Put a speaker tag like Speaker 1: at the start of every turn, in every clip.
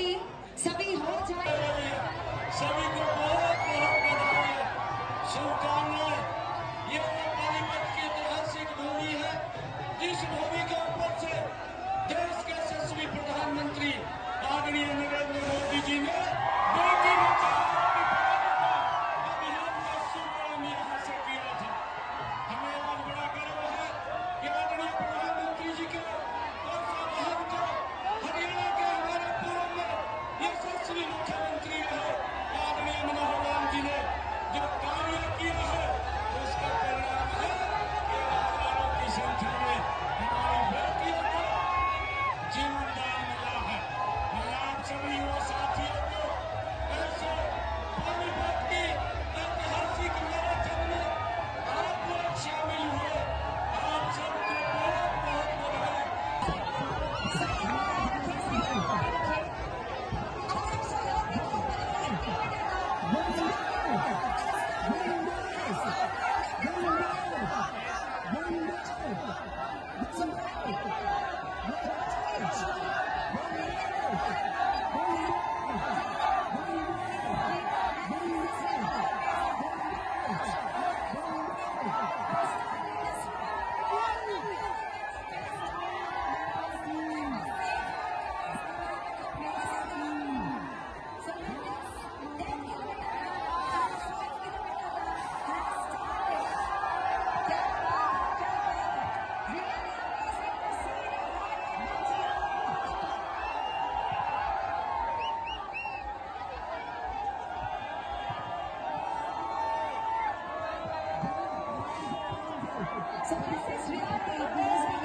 Speaker 1: तैयारी सभी हो जाए।
Speaker 2: सभी को बहुत बहुत बधाई, शुभकामनाएं। ये पानीपत की ऐतिहासिक भूमि है जिस भूमि के ऊपर से देश के यशस्वी प्रधानमंत्री आदरणीय नरेंद्र मोदी जी ने बेटी बचाओ बेटी पढ़ाओ अभियान का शुभारंभ यहाँ से किया था। हमें आज बड़ा गर्व है कि आदरणीय प्रधानमंत्री जी के और साहब को हरियाणा के हमारे पूर्व में यशस्वी मुख्यमंत्री रहे आदरणीय मनोहर लाल जी ने जो कार्य किया है उसका परिणाम है कि हजारों की संख्या में हमारी बेटियों को जीवनदान मिला है। मैं आप सभी युवा साथियों को ऐसे पानीपत की ऐतिहासिक मैराथन में आप लोग शामिल हुए, आप सबको बहुत बहुत बधाई।
Speaker 1: So this is really amazing.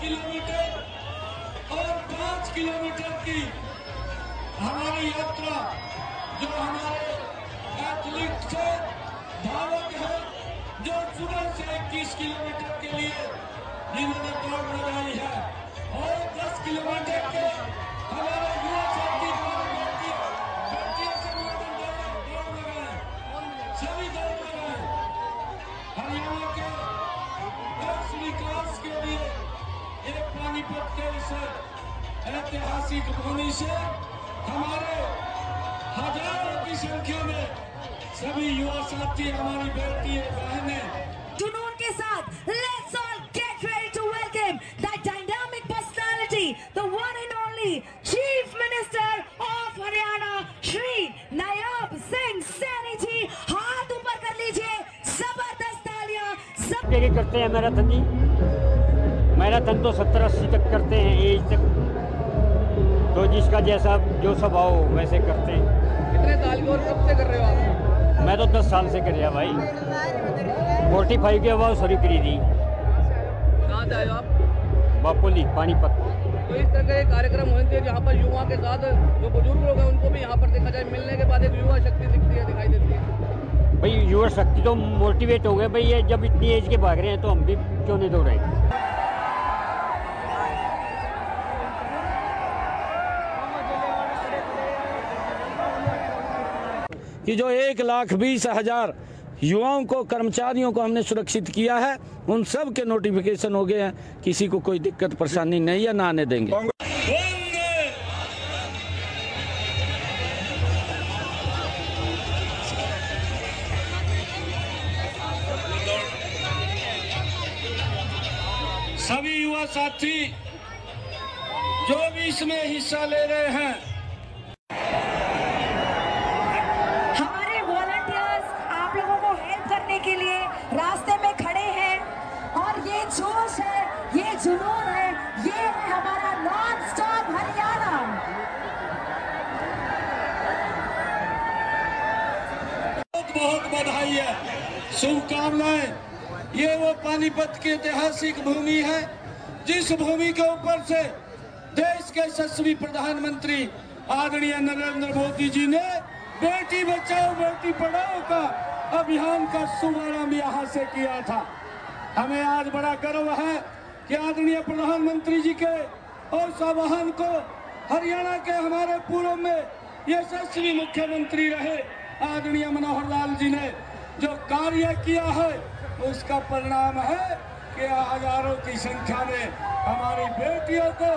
Speaker 2: Kilometre और 5 किलोमीटर की हमारी यात्रा जो हमारे एथलीट थे, धावक है, जो सुबह से 21 किलोमीटर के लिए जिन्होंने दौड़ लगाई है और 10 किलोमीटर के हमारे युवा साथी बेटियों से दौड़ लगाए, सभी दौड़ लगाए। हरियाणा के देश विकास के लिए एक पानीपत के इस ऐतिहासिक भूमि से हमारे हजारों की संख्या में सभी युवा साथी, हमारी बेटी बहनें
Speaker 1: जुनून के साथ let's all get ready to welcome that dynamic personality, the one and only Chief Minister of Haryana, Shri Nayab Singh Saini जी। हाथ ऊपर कर लीजिए, जबरदस्त तालियां। सब
Speaker 3: करते हैं मैराथन जी। मैराथन तो 70-80 तक करते हैं एज तक, तो जिसका जैसा जो स्वभाव वैसे करते हैं।
Speaker 4: कितने साल की और कब से कर रहे हो आप?
Speaker 3: मैं तो 10 साल से कर रहा भाई। 45 के बाद शुरू करी थी।
Speaker 4: कहाँ से आए हो आप?
Speaker 3: बापोली पानीपत।
Speaker 4: तो इस तरह के कार्यक्रम होने चाहिए जहाँ पर युवा के साथ जो बुजुर्ग लोग हैं उनको भी यहाँ पर देखा जाए, मिलने के बाद एक युवा शक्ति दिखती है, दिखाई देती है।
Speaker 3: भाई युवा शक्ति तो मोटिवेट हो गए भाई, ये जब इतनी एज के भाग रहे हैं तो हम भी क्यों नहीं दौड़े।
Speaker 5: कि जो 1,20,000 युवाओं को, कर्मचारियों को हमने सुरक्षित किया है, उन सब के नोटिफिकेशन हो गए हैं। किसी को कोई दिक्कत परेशानी नहीं है, ना आने देंगे।
Speaker 2: सभी युवा साथी जो भी इसमें हिस्सा ले रहे हैं,
Speaker 1: हमारे वॉलंटियर्स आप लोगों को हेल्प करने के लिए रास्ते में खड़े हैं और ये जोश है, ये जुनून है, ये है हमारा नॉन स्टॉप हरियाणा।
Speaker 2: बहुत बहुत बधाई है, शुभकामनाएं। ये वो पानीपत की ऐतिहासिक भूमि है जिस भूमि के ऊपर से देश के यशस्वी प्रधानमंत्री आदरणीय नरेंद्र मोदी जी ने बेटी बचाओ बेटी पढ़ाओ का अभियान का शुभारंभ यहाँ से किया था। हमें आज बड़ा गर्व है कि आदरणीय प्रधानमंत्री जी के और सावहन को हरियाणा के हमारे पूर्व में यशस्वी मुख्यमंत्री रहे आदरणीय मनोहर लाल जी ने जो कार्य किया है उसका परिणाम है कि हजारों की संख्या में हमारी बेटियों को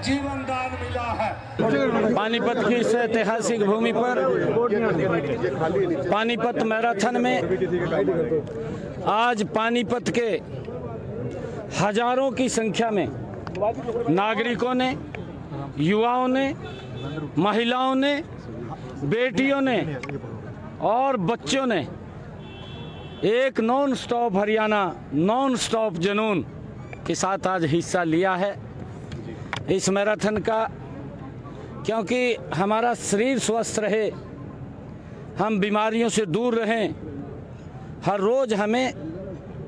Speaker 2: जीवन दान मिला है।
Speaker 5: पानीपत की इस ऐतिहासिक भूमि पर पानीपत मैराथन में आज पानीपत के हजारों की संख्या में नागरिकों ने, युवाओं ने, महिलाओं ने, बेटियों ने और बच्चों ने एक non stop Haryana non stop जुनून के साथ आज हिस्सा लिया है इस मैराथन का, क्योंकि हमारा शरीर स्वस्थ रहे, हम बीमारियों से दूर रहें। हर रोज़ हमें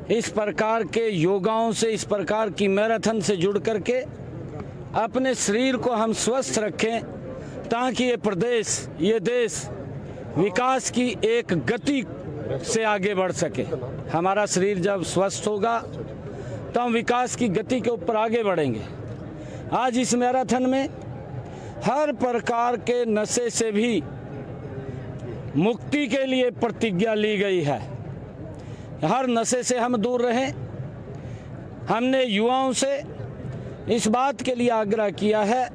Speaker 5: इस प्रकार के योगाओं से, इस प्रकार की मैराथन से जुड़ करके अपने शरीर को हम स्वस्थ रखें, ताकि ये प्रदेश, ये देश विकास की एक गति से आगे बढ़ सके। हमारा शरीर जब स्वस्थ होगा तो हम विकास की गति के ऊपर आगे बढ़ेंगे। आज इस मैराथन में हर प्रकार के नशे से भी मुक्ति के लिए प्रतिज्ञा ली गई है। हर नशे से हम दूर रहें। हमने युवाओं से इस बात के लिए आग्रह किया है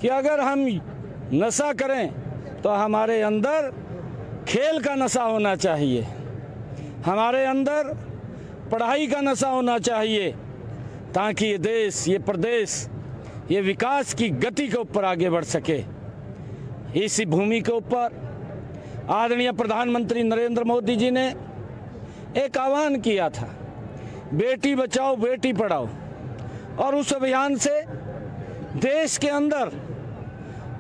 Speaker 5: कि अगर हम नशा करें तो हमारे अंदर खेल का नशा होना चाहिए, हमारे अंदर पढ़ाई का नशा होना चाहिए, ताकि ये देश, ये प्रदेश, ये विकास की गति के ऊपर आगे बढ़ सके। इसी भूमि के ऊपर आदरणीय प्रधानमंत्री नरेंद्र मोदी जी ने एक आह्वान किया था, बेटी बचाओ बेटी पढ़ाओ, और उस अभियान से देश के अंदर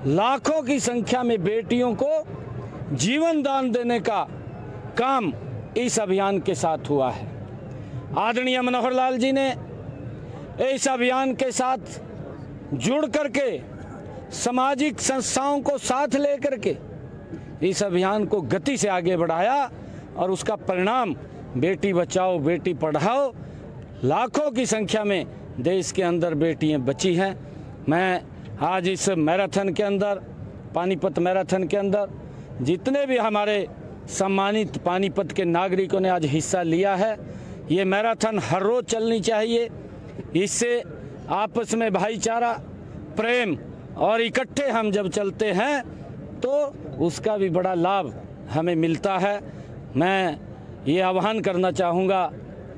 Speaker 5: लाखों की संख्या में बेटियों को जीवन दान देने का काम इस अभियान के साथ हुआ है। आदरणीय मनोहर लाल जी ने इस अभियान के साथ जुड़ करके सामाजिक संस्थाओं को साथ लेकर के इस अभियान को गति से आगे बढ़ाया, और उसका परिणाम बेटी बचाओ बेटी पढ़ाओ, लाखों की संख्या में देश के अंदर बेटियां बची हैं। मैं आज इस मैराथन के अंदर, पानीपत मैराथन के अंदर जितने भी हमारे सम्मानित पानीपत के नागरिकों ने आज हिस्सा लिया है, ये मैराथन हर रोज़ चलनी चाहिए। इससे आपस में भाईचारा, प्रेम और इकट्ठे हम जब चलते हैं तो उसका भी बड़ा लाभ हमें मिलता है। मैं ये आह्वान करना चाहूँगा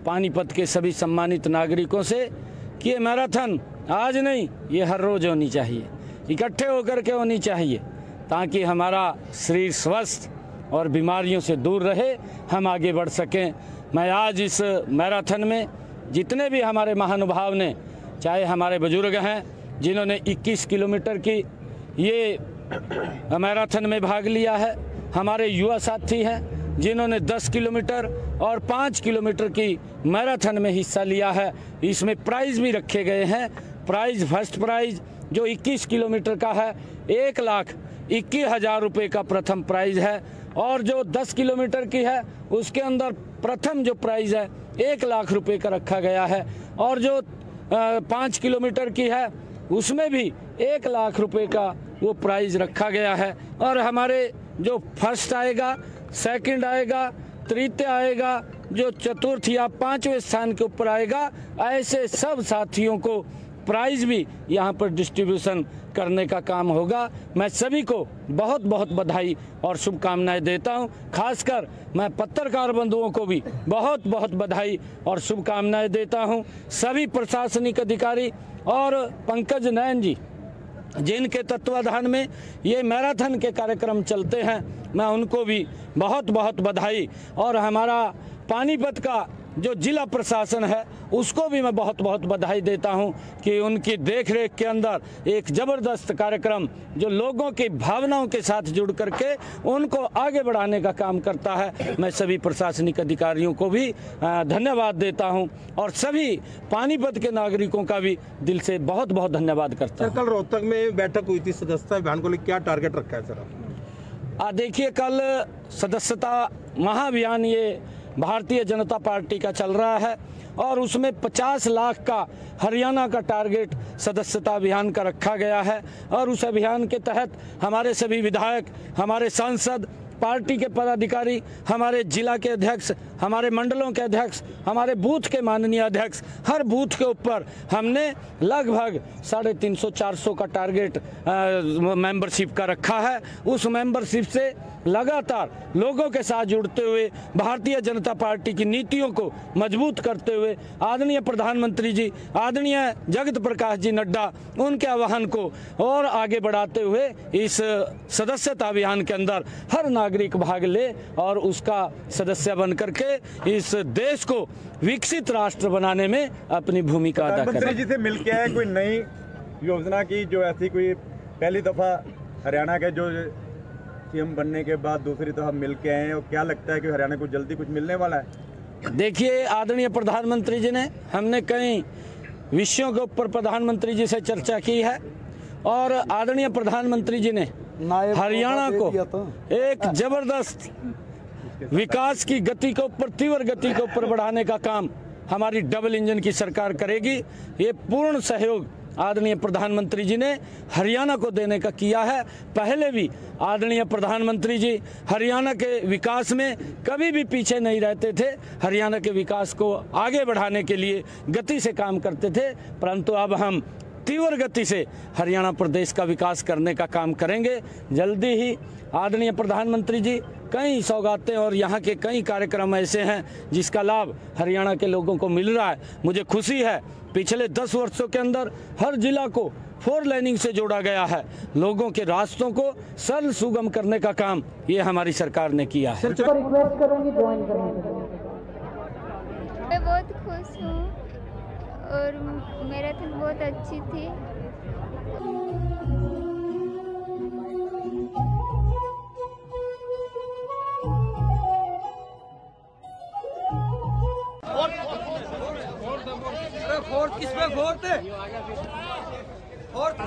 Speaker 5: पानीपत के सभी सम्मानित नागरिकों से कि ये मैराथन आज नहीं, ये हर रोज़ होनी चाहिए, इकट्ठे होकर के होनी चाहिए, ताकि हमारा शरीर स्वस्थ और बीमारियों से दूर रहे, हम आगे बढ़ सकें। मैं आज इस मैराथन में जितने भी हमारे महानुभाव ने, चाहे हमारे बुजुर्ग हैं जिन्होंने 21 किलोमीटर की ये मैराथन में भाग लिया है, हमारे युवा साथी हैं जिन्होंने 10 किलोमीटर और 5 किलोमीटर की मैराथन में हिस्सा लिया है। इसमें प्राइज़ भी रखे गए हैं। प्राइज़, फर्स्ट प्राइज़ जो 21 किलोमीटर का है 1,21,000 रुपये का प्रथम प्राइज़ है, और जो 10 किलोमीटर की है उसके अंदर प्रथम जो प्राइज़ है 1 लाख रुपये का रखा गया है, और जो 5 किलोमीटर की है उसमें भी 1 लाख रुपये का वो प्राइज़ रखा गया है। और हमारे जो फर्स्ट आएगा, सेकंड आएगा, तृतीय आएगा, जो चतुर्थ या 5वें स्थान के ऊपर आएगा, ऐसे सब साथियों को प्राइज़ भी यहाँ पर डिस्ट्रीब्यूशन करने का काम होगा। मैं सभी को बहुत बहुत बधाई और शुभकामनाएं देता हूँ। खासकर मैं पत्रकार बंधुओं को भी बहुत बहुत बधाई और शुभकामनाएं देता हूँ। सभी प्रशासनिक अधिकारी और पंकज नयन जी जिनके तत्वाधान में ये मैराथन के कार्यक्रम चलते हैं, मैं उनको भी बहुत बहुत बधाई, और हमारा पानीपत का जो जिला प्रशासन है उसको भी मैं बहुत बहुत बधाई देता हूं कि उनकी देखरेख के अंदर एक ज़बरदस्त कार्यक्रम जो लोगों की भावनाओं के साथ जुड़ करके उनको आगे बढ़ाने का काम करता है। मैं सभी प्रशासनिक अधिकारियों को भी धन्यवाद देता हूं, और सभी पानीपत के नागरिकों का भी दिल से बहुत बहुत धन्यवाद करता हूँ।
Speaker 6: कल रोहतक में बैठक हुई थी, सदस्यता अभियान को लेकर क्या टारगेट रखा है सर?
Speaker 5: देखिए, कल सदस्यता महाअभियान ये भारतीय जनता पार्टी का चल रहा है, और उसमें 50 लाख का हरियाणा का टारगेट सदस्यता अभियान का रखा गया है। और उस अभियान के तहत हमारे सभी विधायक, हमारे सांसद पार्टी के पदाधिकारी, हमारे जिला के अध्यक्ष, हमारे मंडलों के अध्यक्ष, हमारे बूथ के माननीय अध्यक्ष, हर बूथ के ऊपर हमने लगभग 350-400 का टारगेट मेंबरशिप का रखा है। उस मेंबरशिप से लगातार लोगों के साथ जुड़ते हुए भारतीय जनता पार्टी की नीतियों को मजबूत करते हुए आदरणीय प्रधानमंत्री जी, आदरणीय जगत प्रकाश जी नड्डा, उनके आह्वान को और आगे बढ़ाते हुए इस सदस्यता अभियान के अंदर हर नागरिक भाग ले और उसका सदस्य बन करके इस देश को विकसित राष्ट्र बनाने में अपनी भूमिका अदा करें।
Speaker 7: प्रधानमंत्री जी से मिलके आए कोई नई योजना की, जो ऐसी कोई पहली दफा हरियाणा के जो सीएम बनने के बाद दूसरी दफा मिलके आए हैं, और क्या लगता है कि हरियाणा को जल्दी कुछ मिलने वाला है?
Speaker 5: देखिए, आदरणीय प्रधानमंत्री जी ने, हमने कई विषयों के ऊपर प्रधानमंत्री जी से चर्चा की है और आदरणीय प्रधानमंत्री जी ने हरियाणा को एक जबरदस्त विकास की गति के ऊपर, तीव्र गति के ऊपर बढ़ाने का काम हमारी डबल इंजन की सरकार करेगी। ये पूर्ण सहयोग आदरणीय प्रधानमंत्री जी ने हरियाणा को देने का किया है। पहले भी आदरणीय प्रधानमंत्री जी हरियाणा के विकास में कभी भी पीछे नहीं रहते थे, हरियाणा के विकास को आगे बढ़ाने के लिए गति से काम करते थे, परंतु अब हम तीव्र गति से हरियाणा प्रदेश का विकास करने का काम करेंगे। जल्दी ही आदरणीय प्रधानमंत्री जी कई सौगातें और यहाँ के कई कार्यक्रम ऐसे हैं जिसका लाभ हरियाणा के लोगों को मिल रहा है। मुझे खुशी है, पिछले 10 वर्षों के अंदर हर जिला को 4 लेनिंग से जोड़ा गया है। लोगों के रास्तों को सरल सुगम करने का काम ये हमारी सरकार ने किया है।
Speaker 8: मैं बहुत खुश हूँ और मैराथन बहुत अच्छी थी।
Speaker 4: किसमें फोर्थ है? फोर्थ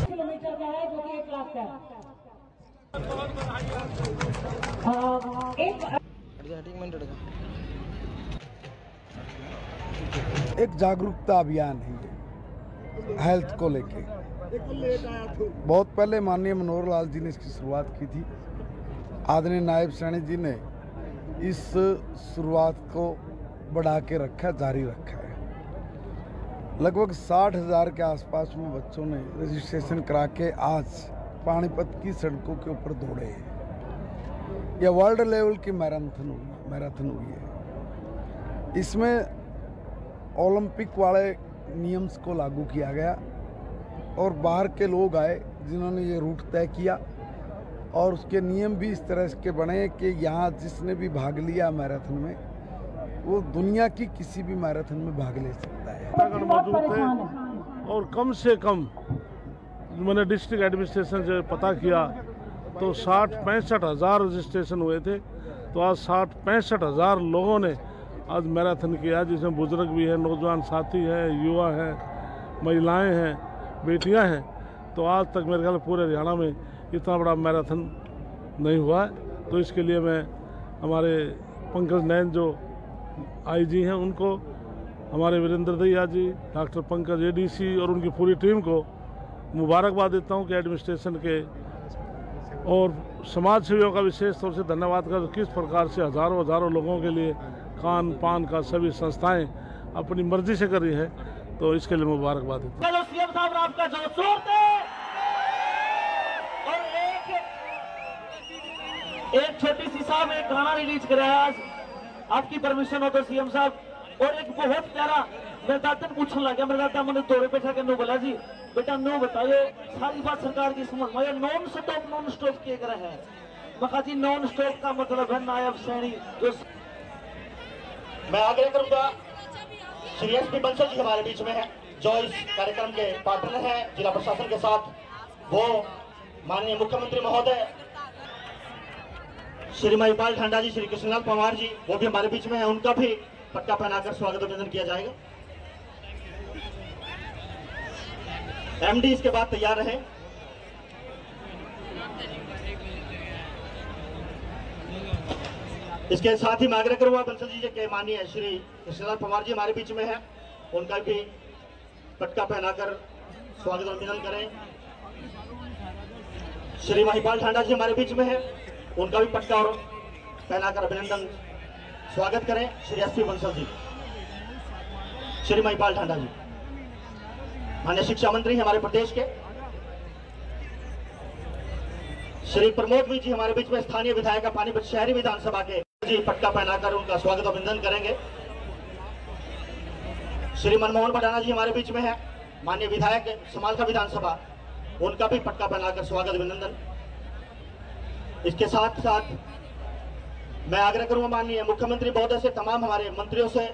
Speaker 9: किलोमीटर का है, जो कि 1 लाख का
Speaker 10: एक जागरूकता अभियान है ये हेल्थ को लेके। बहुत पहले माननीय मनोहर लाल जी ने इसकी शुरुआत की थी। आदरणीय नायब सैनी जी ने इस शुरुआत को बढ़ा के रखा, जारी रखा है। लगभग 60,000 के आसपास में बच्चों ने रजिस्ट्रेशन करा के आज पानीपत की सड़कों के ऊपर दौड़े हैं। यह वर्ल्ड लेवल की मैराथन हुई है। इसमें ओलंपिक वाले नियम्स को लागू किया गया और बाहर के लोग आए जिन्होंने ये रूट तय किया और उसके नियम भी इस तरह के बने कि यहाँ जिसने भी भाग लिया मैराथन में, वो दुनिया की किसी भी मैराथन में भाग ले सकता है।
Speaker 11: मौजूद थे और कम से कम मैंने डिस्ट्रिक्ट एडमिनिस्ट्रेशन से पता किया तो 60-65 हज़ार रजिस्ट्रेशन हुए थे। तो आज 60-65 हज़ार लोगों ने आज मैराथन किया, जिसमें बुजुर्ग भी हैं, नौजवान साथी हैं, युवा हैं, महिलाएं हैं, बेटियां हैं। तो आज तक मेरे ख्याल पूरे हरियाणा में इतना बड़ा मैराथन नहीं हुआ है। तो इसके लिए मैं हमारे पंकज नैन जो आईजी हैं उनको, हमारे वीरेंद्र दहिया जी, डॉक्टर पंकज एडीसी और उनकी पूरी टीम को मुबारकबाद देता हूं कि एडमिनिस्ट्रेशन के और समाज सेवियों का विशेष तौर से धन्यवाद कर किस प्रकार से हज़ारों लोगों के लिए खान पान का सभी संस्थाएं अपनी मर्जी से कर रही है। तो इसके लिए मुबारकबाद देता हूं।
Speaker 9: चलो सीएम साहब आपका जो जोर थे और एक छोटी सी साहब एक गाना रिलीज कराया आज, आपकी परमिशन हो तो सीएम साहब। और एक बहुत प्यारा मेरे दादा पूछने लगा, मेरे दादा मैंने दौरे बैठा के नो बोला जी बेटा नो बताइए सारी बात सरकार की समझ में, नॉन स्टॉप के कर है मखा जी। नॉन स्टॉप का मतलब है नायब सैनी। जो
Speaker 12: मैं आग्रह करूंगा श्री एसपी बंसल जी हमारे बीच में है, जो इस कार्यक्रम के पार्टनर हैं जिला प्रशासन के साथ, वो माननीय मुख्यमंत्री महोदय श्री महिपाल ढांडा जी, श्री कृष्णलाल पंवार जी, वो भी हमारे बीच में है। उनका भी पट्टा पहनाकर स्वागत अभिनंदन किया जाएगा। एमडी इसके बाद तैयार रहे। इसके साथ ही मैं आग्रह करूंगा बंसल जी के माननीय श्री कृष्णलाल पवार जी हमारे बीच में है, उनका भी पटका पहनाकर स्वागत और अभिनंदन करें। श्री महिपाल ठांडा जी हमारे बीच में है, उनका भी पटका और पहनाकर अभिनंदन स्वागत करें। श्री एसपी बंसल जी, श्री महिपाल ठांडा जी, माननीय शिक्षा मंत्री हमारे प्रदेश के। श्री प्रमोद जी हमारे बीच में स्थानीय विधायक पानीपत शहरी विधानसभा के जी, पटका पहनाकर उनका स्वागत और अभिनंदन करेंगे। श्री मनमोहन पटाना जी हमारे बीच में है, माननीय विधायक समालखा विधानसभा, उनका भी पटका पहनाकर स्वागत अभिनंदन। इसके साथ साथ मैं आग्रह करूंगा माननीय मुख्यमंत्री महोदय से, तमाम हमारे मंत्रियों से